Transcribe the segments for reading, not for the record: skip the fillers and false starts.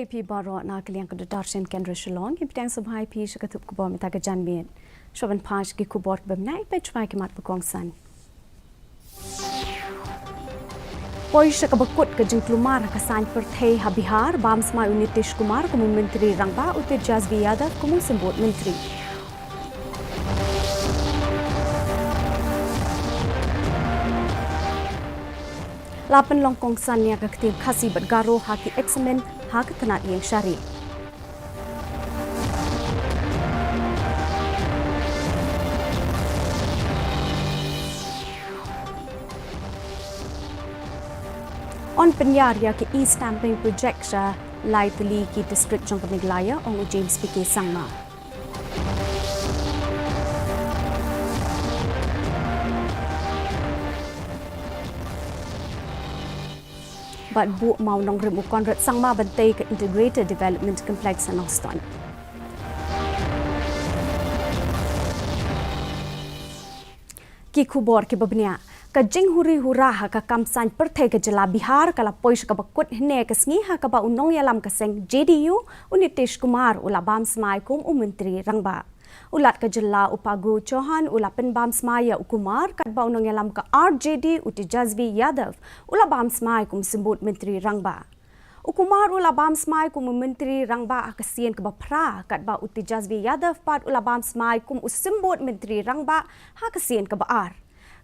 VIP Baro na kaliang ke darshan kendra Shillong ki pitang sabhai pi shakatup ko bom ta ka janmien shoban pash ki kubor bemnai pe chwai ki mat pekong san poi shakabakut ke jingklumar ka san perthei ha Bihar bamsma Nitish Kumar como menteri rangba utir Jazvi Yadav como sembut menteri Lapan longkong san yang ketim Khasi bergaro haki eksamen hak tenat yang syari. On penyar ya ke e-stamping project sya lai teli ki district jong Meglaya ong James PK Sangma. But bu mau nong remu konrat sangma bantai ke integrated development complex anoston. Ki kubor ke babnia ka jing huri huraha ka kamsan perthai ke jela Bihar kala pois ka bakut hne ke sngi ha ka ba unong yalam ka seng JDU Nitish Kumar ula bam smai kum menteri rangba. Ulat ke jela upagu Chauhan ula penbam smaya ukumar kat ba unong yalam ka RJD uti Jazvi Yadav ula bam smai kum sembut menteri rangba. Ukumar ula bam smai kum menteri rangba akasian ke bapra kat ba uti Jazvi Yadav pat ula bam smai kum usembut menteri rangba hakasian ke baar.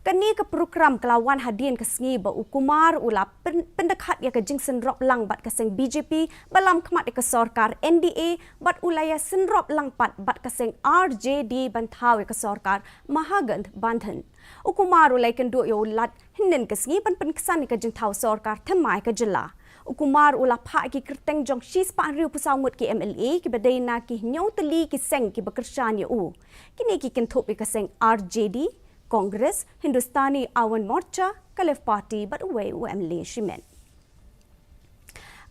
Kani ke program kelawan hadian ke sengi ba ukumar ula pendekat ya ke jing senrop lang bat ke seng BJP balam kemat ke sorkar NDA bat ulaya senrop lang pat bat ke seng RJD bantau ke sorkar Mahagand Bandhan. Ukumar ulai kendu ya ulat hinden ke sengi pan kesan ke jing tau sorkar temai ke jela. Ukumar ula pak ki kerteng jong shis pa riu pusaumut ki MLA ki badai na ki nyau teli ki seng ki bekerjaan ya u. Kini ki kentup ke seng RJD Congress, Hindustani Awan Morcha, Kalif Party, but away MLA Shimen.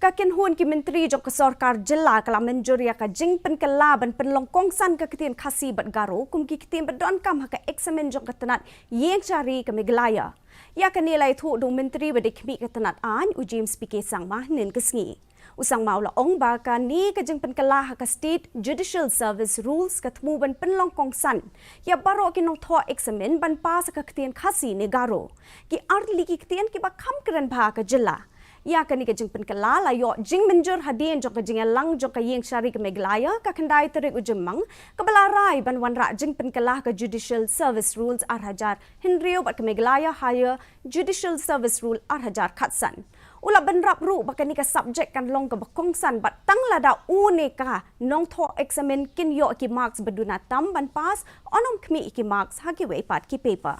Kakin hun ki menteri jong ke sorkar jela kala menjur ya ka jing pen kala ban pen longkong san ka kitien Khasi bat garo kum ki kitien badon kam ha ka eksamen jong ka tenat yeng cari ke Meglaya. Ya ka nilai thu dong menteri bade khmi ka tenat an u James PK Sangma nen ke sngi. Usang maula ong ba ka ni ka jing penkalah ka state judicial service rules ka thmu ban penlong kong san ya baro ki nong tho examen ban pas ka ktien Khasi negaro ki arli ki ktien ki ba kham kran bha ka jilla ya ka ni ka jing penkala la yo jing menjur hadien jong ka jing lang jong ka yeng syari ka Meglaya ka khandai terik ujemang ka balarai ban wanra jing penkalah ka judicial service rules arhajar hinrio bat ka Meglaya higher judicial service rule arhajar khatsan ula benrap ru bakani ka subject kan long ka bakong san bat tang lada une ka nong tho examen kin yo ki marks baduna tam ban pass onom khmi ki marks ha ki we pat ki paper.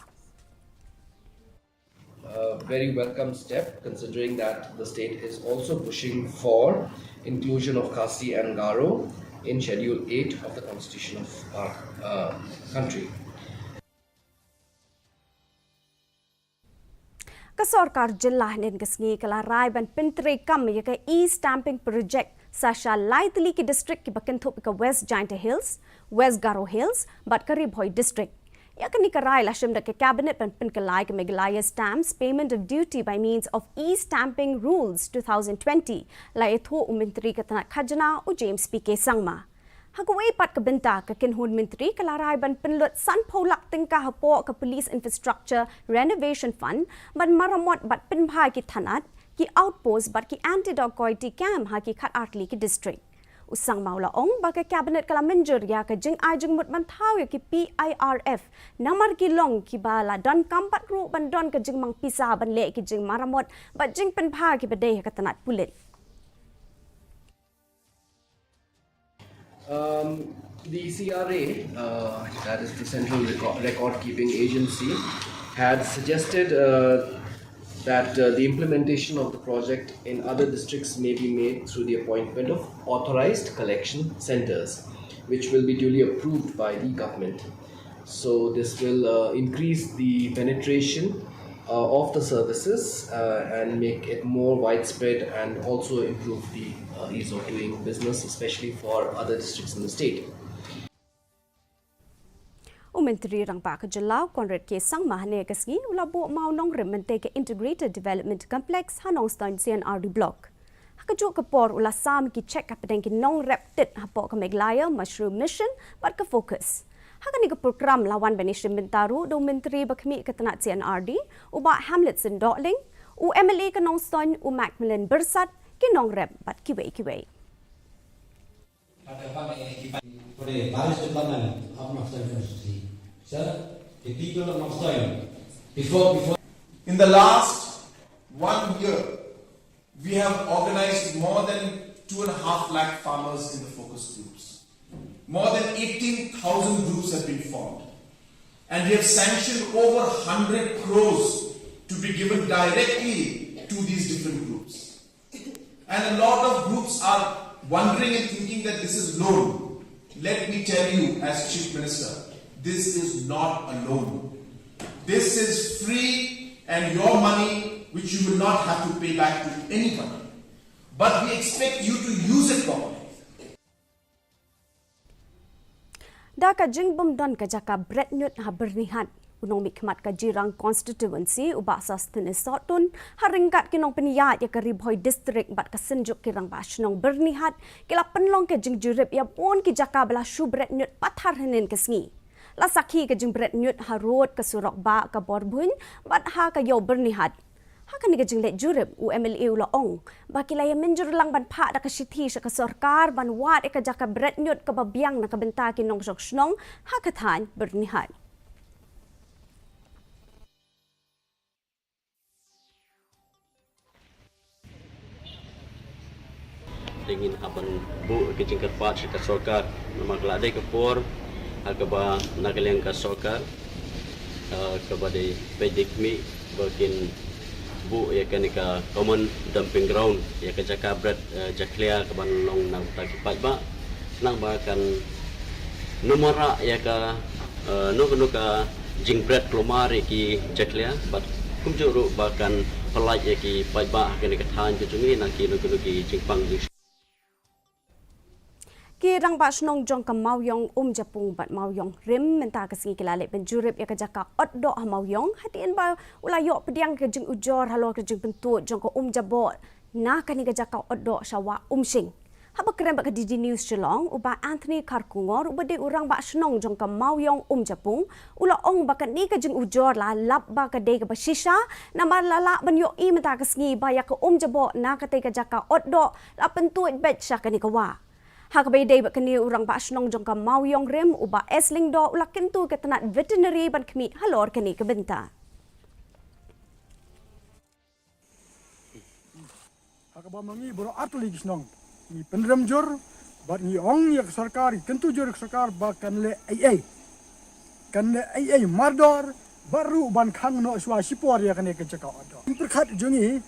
Very welcome step considering that the state is also pushing for inclusion of Khasi and Garo in Schedule 8 of the Constitution of our country. Kasorkar jela nen kesngi kala rai ban pintre kam ya ka e-stamping project sasha lightly ki district ki bakenthop ka West Giant Hills, West Garo Hills, but karib hoi district. Ya ka ni ka rai lashim da ka cabinet ban pin kalai ka Meglaya stamps payment of duty by means of e-stamping rules 2020 la etho menteri ka tanat khajana u James PK Sangma. Hagaway pat kabenta ka kinhun menteri kalarai ban penlut san polak tingka hapo ka police infrastructure renovation fund ban maramot bat pinbhai ki thanat ki outpost bat ki anti-dacoity camp ha ki khat artli ki district. Usang maula ong baka cabinet kala menjur ya ka jing ai jing mut ban thau ya ki PIRF namar ki long ki bala don kampat ru ban don ka jing mang pisa ban le ki jing maramot bat jing pinbhai ki badai ka tanat pulit. The CRA, that is the Central Record Keeping Agency, had suggested that the implementation of the project in other districts may be made through the appointment of authorized collection centers, which will be duly approved by the government. So this will increase the penetration of the services and make it more widespread and also improve the ease of doing business, especially for other districts in the state. Menteri Rangpa ke Jelau Konrad K Sangma hane kasgi ula bo mau nong remente ke integrated development complex hanong stan CNRD block. Hakajuk kapor ula sam ki check kapedeng ki nong reptit hapo ka meglaya mushroom mission bat ka fokus. Hakani ka program lawan Benishim Bentaru do menteri bakmi ketenat CNRD uba Hamlet sin Dotling u MLA ka nong son u Macmillan Bersat ki nong rep bat kiwei. For the Paris Department of Northern University. Sir, the people of Northern, before. In the last 1 year, we have organized more than 2.5 lakh farmers in the focus groups. More than 18,000 groups have been formed. And we have sanctioned over 100 crores to be given directly to these different groups. And a lot of groups are wondering and thinking that this is loan. Let me tell you as Chief Minister, this is not a loan. This is free and your money which you will not have to pay back to anybody. But we expect you to use it properly. Daka jingbom don ka jaka Brett Newt ha bernihat unong mikmat ka jirang constituency uba sastene sotun haringkat kinong peniyat ya ka Ribhoy district bat ka senjuk kirang basnong bernihat kila penlong ka jingjurip ya pon ki jaka bala shu Brett Newt pathar hanin kesngi la sakhi ka jing Brett Newt ha road ka surok ba ka borbun bat ha ka yo bernihat Hakan ni gajing let jurip u MLA ula ong bakila ya menjur lang ban pa da ka sithi sa ka sarkar ban wat e ka jaka Brett Newt ka babiang na ka benta kinong sok snong hakathan bernihat ingin haban bu kecing kerpat ka sokar nama kelade ke por hakaba nakaleng ka sokar kabade pedikmi bakin bu ya kanika common dumping ground ya ka jaka Brett jaklia kaban long nang takipat ba nang bakan nomora ya ka no ka jing Brett klomari ki jaklia bat kumjuru bakan pelaj ya ki paiba kanika than jungi nang ki no ki jingpang Kirang basnong jong ka mauyong japung bat mauyong rim menta kasing kilale penjurip ya ka jaka otdo ha mauyong hatiin ba ulayo pediang ka jing ujor halo ka jing bentuk jong ka jabot na kani ka jaka otdo sawa sing haba keren ba ka DD News Shillong uba Anthony Karkungor uba de urang basnong jong ka mauyong japung ula ong ba ni ka jing ujor la lap ba ka de ka basisha na malala banyo I menta kasngi ba ya ka jabot na ka te ka jaka otdo la pentuit bet sya kani ka wa Hakabay day bakani urang basnong jong ka mauyong rim uba esling do ula kintu ketenat veterinary ban kami halor kani kebenta. Hakaba mangi boro atli gisnong ni penrem jor bat ni ong ya sarkar kintu jor sarkar bakan le ai kan le ai mardor baru ban khang no swa sipor ya kani kecaka odo. Perkhat jongi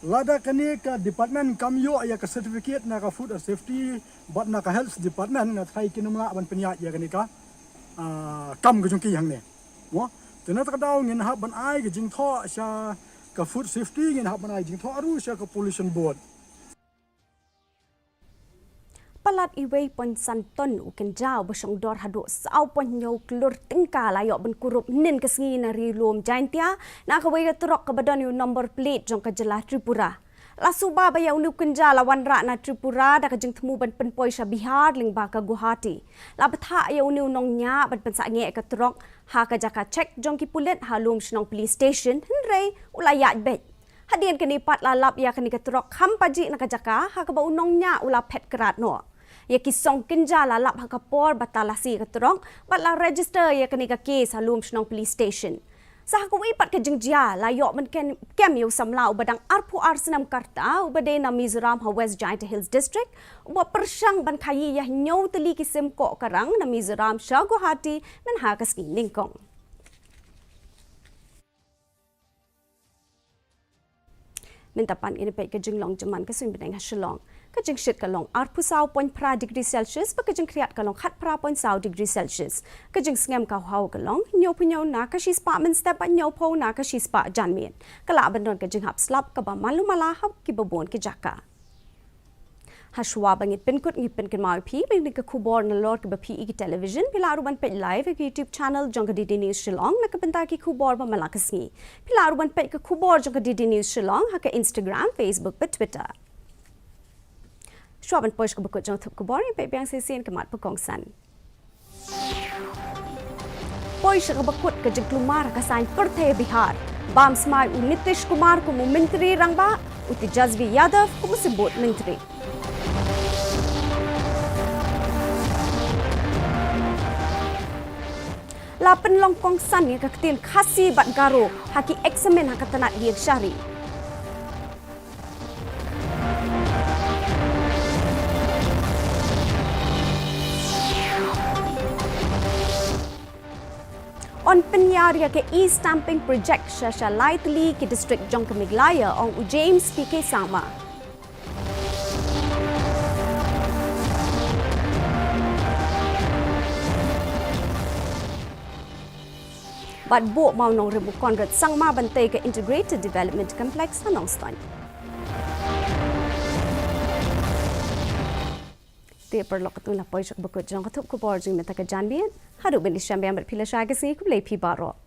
lada kani ka department kamyo ya ka certificate na ka food safety bat na ka health department na thai kinumla ban penya ya kani ka kam ka jungki hang ne mo tena ta daw ngin ha ban ai ka jing tho sha ka food safety ngin ha ban ai jing tho aru sha ka pollution board Palat iway pon santon uken jaw basong dor hado saw pon nyaw klur tingka layo ben kurup nin kesngi na rilom jaintia na kaway ka turok kabadon yung number plate jong kajala Tripura. Lasuba ba yaw nuken jala wanra na Tripura da kajing temu ban penpoy sa Bihar ling ba ka Guwahati. Labata yaw nu nong nya ban pensa nge ka turok ha kajaka check jong kipulit halum snong police station henrei ulayat bet. Hadian kani pat lalap ya kani ka turok hampaji na kajaka ha kaba unong nya ula pet kerat no. Ya kisong kinjala lap hakapor batalasi katurong batla register ya kanika case halum snong police station. Sa hakui pat ka jingjia layo man kem yo samla ubadang arpu arsenam karta ubade na Mizoram ha West Giant Hills district uba persyang ban khayi ya nyaw teli kisim ko karang na Mizoram sha Guwahati men ha kaski ningkong. Mintapan ini pek ke jinglong jaman ke sumbeng ha Shillong. Kajing shit kalong 8.4 degree Celsius pa kajing kriat kalong 4.4 degree Celsius. Kajing sngem ka haw kalong nyaw punyaw na ka shispa men step at nyaw po na ka shispa janmin. Kala abandon kajing hap slap ka ba malumalahaw kibabon ki jaka. Hashwa bangit pinkut ngipin kin mau pi bing ka kubor na lor ka ba pi ki television pilaru ban pe live ki YouTube channel jong ka DD News Shillong na ka benta ki kubor ba malakas ngi. Pilaru ban pe ka kubor jong ka DD News Shillong ha ka Instagram, Facebook, pa Twitter. Swaban pois ke bekut jong thup ke bor pe biang sesien ke mat pekong san. Pois ke bekut ke jeng klumar ke sain Perthe Bihar. Bam smai u Nitish Kumar ko menteri rangba uti Jazvi Yadav ko sebut menteri. Lapan longkong san yang keketin Khasi bat garo haki eksamen hakatanat dir syari. On penyaria ke e-stamping project Shasha Lightly ke distrik Jong Kemiglaya on James PK Sama. Bat buok mau nong rebu konrat sang ma bantai ke Integrated Development Complex Hanong Stan. Dia perlu ketun lah pois bekut jong ketuk kubor jing meta ke janbian. Haru benis syambian berpilih syagasi kublai pi baro.